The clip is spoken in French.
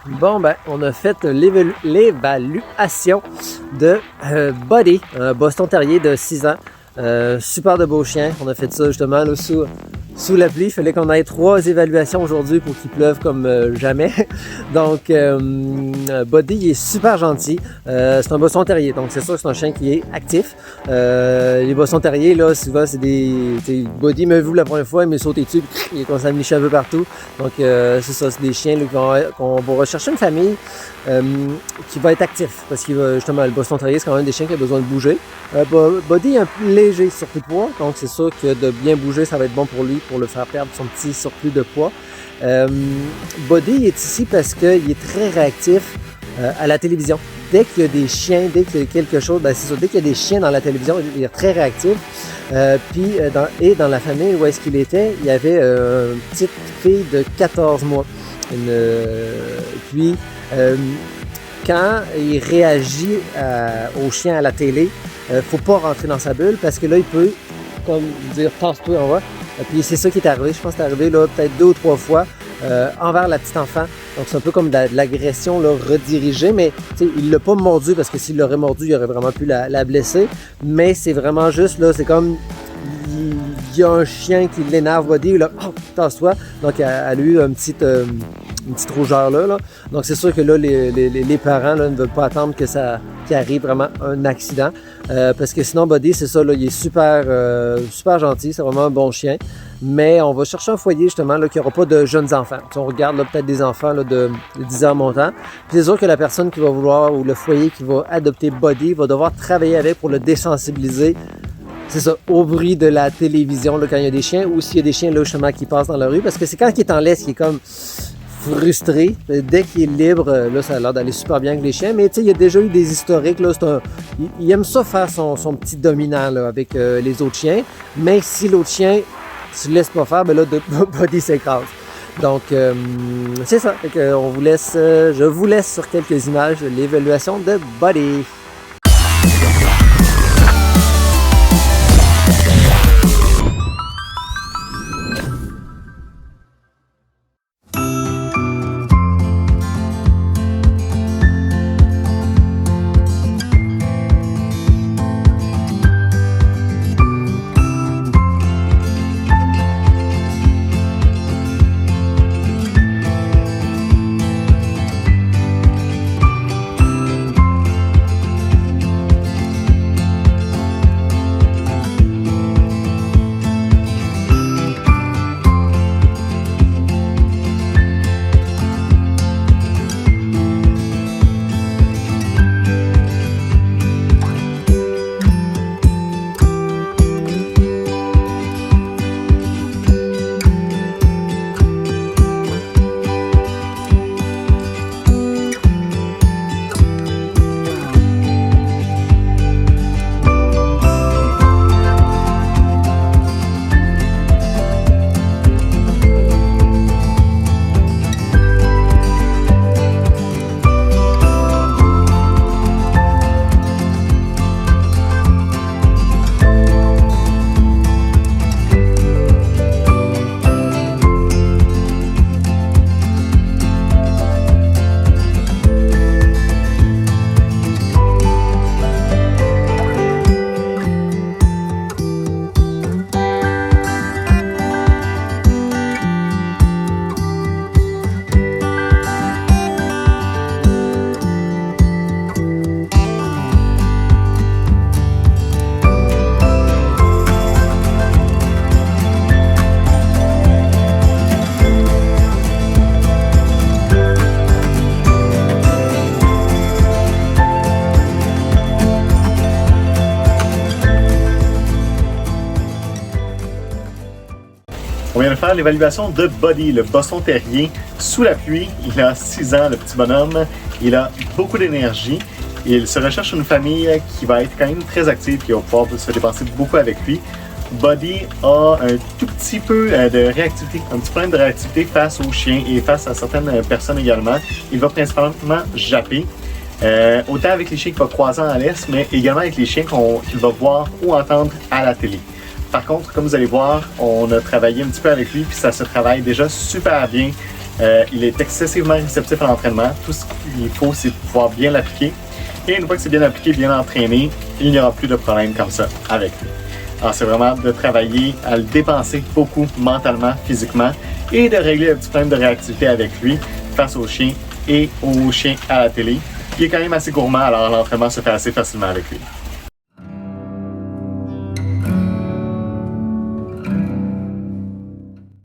Bon, ben, on a fait l'évaluation de Buddy, un Boston Terrier de 6 ans. Super de beau chien. On a fait ça justement là, sous la pluie. Il fallait qu'on ait 3 évaluations aujourd'hui pour qu'il pleuve comme jamais. Donc, Buddy, il est super gentil. C'est un Boston Terrier, donc c'est sûr que c'est un chien qui est actif. Les Boston Terriers, là, souvent, c'est des... Buddy m'a vu la première fois, il m'a sauté dessus, il est comme ça, mis un peu partout. Donc, c'est ça, c'est des chiens là, qu'on va rechercher une famille qui va être actif. Parce qu'il va, justement, le Boston Terrier, c'est quand même des chiens qui ont besoin de bouger. Buddy est un peu léger surplus de poids, donc c'est sûr que de bien bouger, ça va être bon pour lui, pour le faire perdre son petit surplus de poids. Buddy est ici parce qu'il est très réactif à la télévision. Dès qu'il y a des chiens, dès qu'il y a quelque chose, ben c'est ça, dès qu'il y a des chiens dans la télévision, il est très réactif. Dans la famille où est-ce qu'il était, il y avait une petite fille de 14 mois. Quand il réagit aux chiens à la télé, faut pas rentrer dans sa bulle parce que là, il peut comme dire « tasse-toi, on va ». Puis c'est ça qui est arrivé. Je pense que c'est arrivé là, peut-être 2 ou 3 fois envers la petite enfant. Donc c'est un peu comme de l'agression là, redirigée, mais il ne l'a pas mordu parce que s'il l'aurait mordu, il aurait vraiment pu la blesser. Mais c'est vraiment juste, là, c'est comme il y a un chien qui l'énerve, Buddy, là, oh, tasse-toi. Donc elle a eu une petite rougeur là. Donc c'est sûr que là, les parents là, ne veulent pas attendre que qu'il arrive vraiment un accident. Parce que sinon, Buddy, c'est ça, là, il est super gentil, c'est vraiment un bon chien. Mais on va chercher un foyer justement là, qui n'aura pas de jeunes enfants. Si on regarde là, peut-être des enfants là, de 10 ans montant. Puis c'est sûr que la personne qui va vouloir, ou le foyer qui va adopter Buddy, va devoir travailler avec pour le désensibiliser. C'est ça, au bruit de la télévision là, quand il y a des chiens, ou s'il y a des chiens là, justement qui passent dans la rue. Parce que c'est quand il est en laisse qu'il est comme frustré. Dès qu'il est libre, là, ça a l'air d'aller super bien avec les chiens. Mais tu sais, il y a déjà eu des historiques. Là, il aime ça faire son petit dominant là, avec les autres chiens. Mais si l'autre chien, tu ne laisses pas faire, ben là, Buddy s'écrase. Donc, c'est ça. Fait que je vous laisse sur quelques images de l'évaluation de Buddy. On vient de faire l'évaluation de Buddy, le Boston Terrier, sous la pluie. Il a 6 ans, le petit bonhomme. Il a beaucoup d'énergie. Il se recherche une famille qui va être quand même très active, qui va pouvoir se dépenser beaucoup avec lui. Buddy a un tout petit peu de réactivité, un petit problème de réactivité face aux chiens et face à certaines personnes également. Il va principalement japper. Autant avec les chiens qu'il va croiser en laisse, mais également avec les chiens qu'il va voir ou entendre à la télé. Par contre, comme vous allez voir, on a travaillé un petit peu avec lui, puis ça se travaille déjà super bien. Il est excessivement réceptif à l'entraînement. Tout ce qu'il faut, c'est pouvoir bien l'appliquer. Et une fois que c'est bien appliqué, bien entraîné, il n'y aura plus de problème comme ça avec lui. Alors, c'est vraiment de travailler à le dépenser beaucoup mentalement, physiquement et de régler le petit problème de réactivité avec lui face au chien et au chien à la télé. Il est quand même assez gourmand, alors l'entraînement se fait assez facilement avec lui.